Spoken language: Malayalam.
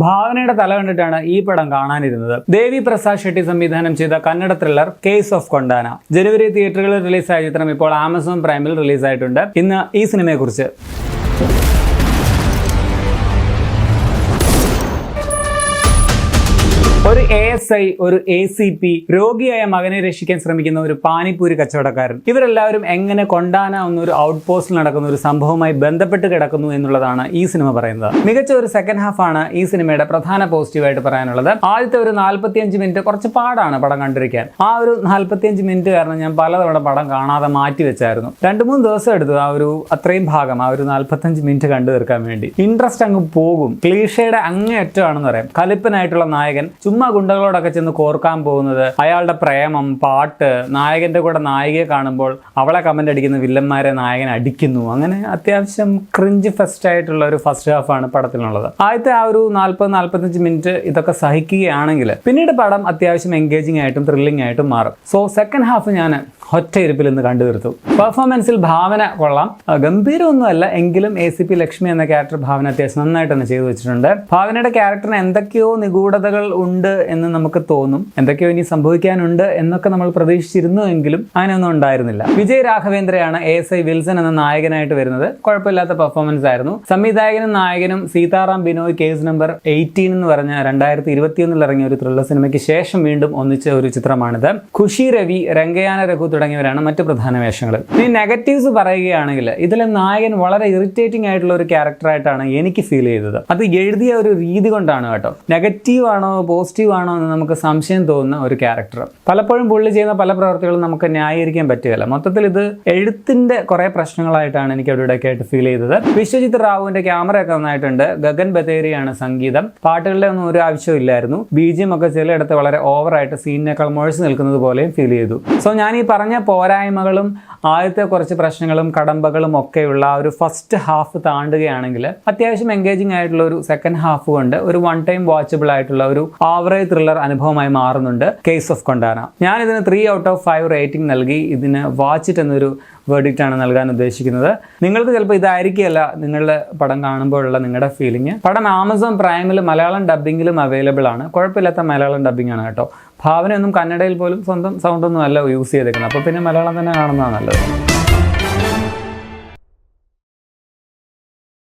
ഭാവനയുടെ തല കണ്ടിട്ടാണ് ഈ പടം കാണാനിരുന്നത്. ദേവി പ്രസാദ് ഷെട്ടി സംവിധാനം ചെയ്ത Kannada thriller case of Kondana ജനുവരി തിയേറ്ററുകളിൽ റിലീസായ ചിത്രം ഇപ്പോൾ ആമസോൺ പ്രൈമിൽ റിലീസായിട്ടുണ്ട്. ഇന്ന് ഈ സിനിമയെക്കുറിച്ച് ഒരു ASI, ഒരു ACP, രോഗിയായ മകനെ രക്ഷിക്കാൻ ശ്രമിക്കുന്ന ഒരു പാനിപ്പൂരി കച്ചവടക്കാരൻ, ഇവരെല്ലാവരും എങ്ങനെ കൊണ്ടാന എന്നൊരു ഔട്ട് പോസ്റ്റിൽ നടക്കുന്ന ഒരു സംഭവവുമായി ബന്ധപ്പെട്ട് കിടക്കുന്നു എന്നുള്ളതാണ് ഈ സിനിമ പറയുന്നത്. മികച്ച ഒരു സെക്കൻഡ് ഹാഫ് ആണ് ഈ സിനിമയുടെ പ്രധാന പോസിറ്റീവായിട്ട് പറയാനുള്ളത്. ആദ്യത്തെ ഒരു 45 മിനിറ്റ് കുറച്ച് പാടാണ് പടം കണ്ടിരിക്കാൻ. ആ ഒരു 45 മിനിറ്റ് കാരണം ഞാൻ പലതവണ പടം കാണാതെ മാറ്റി വെച്ചായിരുന്നു. 2-3 ദിവസം എടുത്തു ആ ഒരു അത്രയും ഭാഗം, ആ ഒരു 45 മിനിറ്റ് കണ്ടു തീർക്കാൻ വേണ്ടി. ഇൻട്രസ്റ്റ് അങ്ങ് പോകും. ക്ലീഷയുടെ അങ്ങേയറ്റമാണെന്ന് പറയാം. കലിപ്പനായിട്ടുള്ള നായകൻ ചുമ്മാ ഗുണ്ടകളോടൊക്കെ ചെന്ന് കോർക്കാൻ പോകുന്നത്, അയാളുടെ പ്രേമം, പാട്ട്, നായകന്റെ കൂടെ നായികയെ കാണുമ്പോൾ അവളെ കമന്റ് അടിക്കുന്ന വില്ലന്മാരെ നായകൻ അടിക്കുന്നു. അങ്ങനെ അത്യാവശ്യം ക്രിഞ്ച് ഫെസ്റ്റ് ആയിട്ടുള്ള ഒരു ഫസ്റ്റ് ഹാഫ് ആണ് പടത്തിനുള്ളത്. ആദ്യത്തെ ആ ഒരു 40-45 മിനിറ്റ് ഇതൊക്കെ സഹിക്കുകയാണെങ്കിൽ പിന്നീട് പടം അത്യാവശ്യം എൻഗേജിംഗ് ആയിട്ടും ത്രില്ലിംഗ് ആയിട്ടും മാറും. സോ സെക്കൻഡ് ഹാഫ് ഞാൻ ഒറ്റ ഇരിപ്പിൽ നിന്ന് കണ്ടു തീർത്തു. പെർഫോമൻസിൽ ഭാവന കൊള്ളാം, ഗംഭീരമൊന്നുമല്ല എങ്കിലും ACP ലക്ഷ്മി എന്ന ക്യാരക്ടർ ഭാവന അത്യാവശ്യം നന്നായിട്ട് തന്നെ ചെയ്തു വെച്ചിട്ടുണ്ട്. ഭാവനയുടെ ക്യാരക്ടറിന് എന്തൊക്കെയോ നിഗൂഢതകൾ ഉണ്ട് എന്ന് നമുക്ക് തോന്നും, എന്തൊക്കെയോ ഇനി സംഭവിക്കാനുണ്ട് എന്നൊക്കെ നമ്മൾ പ്രതീക്ഷിച്ചിരുന്നു എങ്കിലും അങ്ങനെയൊന്നും ഉണ്ടായിരുന്നില്ല. വിജയ് രാഘവേന്ദ്രയാണ് ASI വിൽസൺ എന്ന നായകനായിട്ട് വരുന്നത്. കുഴപ്പമില്ലാത്ത പെർഫോമൻസ് ആയിരുന്നു. സംവിധായകനും നായകനും സീതാറാം ബിനോയ് കേസ് നമ്പർ 18 എന്ന് പറഞ്ഞ 2021 ഇറങ്ങിയ ഒരു ത്രില്ലർ സിനിമയ്ക്ക് ശേഷം വീണ്ടും ഒന്നിച്ച ഒരു ചിത്രമാണിത്. ഖുഷി രവി, രംഗയാന രഘു തുടങ്ങിയവരാണ് മറ്റു പ്രധാന വേഷങ്ങൾ. ഇനി നെഗറ്റീവ്സ് പറയുകയാണെങ്കിൽ ഇതിലെ നായകൻ വളരെ ഇറിറ്റേറ്റിംഗ് ആയിട്ടുള്ള ഒരു ക്യാരക്ടറായിട്ടാണ് എനിക്ക് ഫീൽ ചെയ്തത്. അത് എഴുതിയ ഒരു രീതി കൊണ്ടാണ് കേട്ടോ. നെഗറ്റീവ് ആണോ പോസിറ്റീവ് ആണോ എന്ന് നമുക്ക് സംശയം തോന്നുന്ന ഒരു ക്യാരക്ടർ. പലപ്പോഴും പുള്ളി ചെയ്യുന്ന പല പ്രവർത്തികളും നമുക്ക് ന്യായീകരിക്കാൻ പറ്റുകയില്ല. മൊത്തത്തിൽ ഇത് എഴുത്തിന്റെ കുറെ പ്രശ്നങ്ങളായിട്ടാണ് എനിക്ക് അവിടെയൊക്കെ ആയിട്ട് ഫീൽ ചെയ്തത്. വിശ്വജിത് റാവുവിന്റെ ക്യാമറയൊക്കെ നന്നായിട്ടുണ്ട്. ഗഗൻ ബത്തേരിയാണ് സംഗീതം. പാട്ടുകളുടെ ഒന്നും ഒരു ആവശ്യമില്ലായിരുന്നു. BGM ഒക്കെ ചിലയിടത്ത് വളരെ ഓവറായിട്ട് സീനിനേക്കാൾ മുഴച്ചു നിൽക്കുന്നത് പോലെയും ഫീൽ ചെയ്തു. സോ ഞാൻ ഈ പറഞ്ഞ പോരായ്മകളും ആദ്യത്തെ കുറച്ച് പ്രശ്നങ്ങളും കടമ്പകളും ഒക്കെയുള്ള ഒരു ഫസ്റ്റ് ഹാഫ് താണ്ടുകയാണെങ്കിൽ അത്യാവശ്യം എൻഗേജിംഗ് ആയിട്ടുള്ള ഒരു സെക്കൻഡ് ഹാഫ് കൊണ്ട് ഒരു വൺ ടൈം വാച്ചബിൾ ആയിട്ടുള്ള ഒരു ആവറേജ് ത്രില്ലർ അനുഭവമായി മാറുന്നുണ്ട് കേസ് ഓഫ് കൊണ്ടാന. ഞാൻ ഇതിന് 3/5 റേറ്റിംഗ് നൽകി. ഇതിന് വാച്ചിട്ട് എന്നൊരു വേർഡിക്റ്റ് ആണ് നൽകാൻ ഉദ്ദേശിക്കുന്നത്. നിങ്ങൾക്ക് ചിലപ്പോൾ ഇതായിരിക്കുകയല്ല നിങ്ങളുടെ പടം കാണുമ്പോഴുള്ള നിങ്ങളുടെ ഫീലിംഗ്. പടം ആമസോൺ പ്രൈമിൽ മലയാളം ഡബ്ബിങ്ങിലും അവൈലബിൾ ആണ്. കുഴപ്പമില്ലാത്ത മലയാളം ഡബ്ബിംഗ് ആണ് കേട്ടോ. ഭാവനയൊന്നും കന്നഡയിൽ പോലും സ്വന്തം സൗണ്ടൊന്നും അല്ല യൂസ് ചെയ്തേക്കുന്നത്. അപ്പോൾ പിന്നെ മലയാളം തന്നെ കാണുന്നതാണ് നല്ലത്.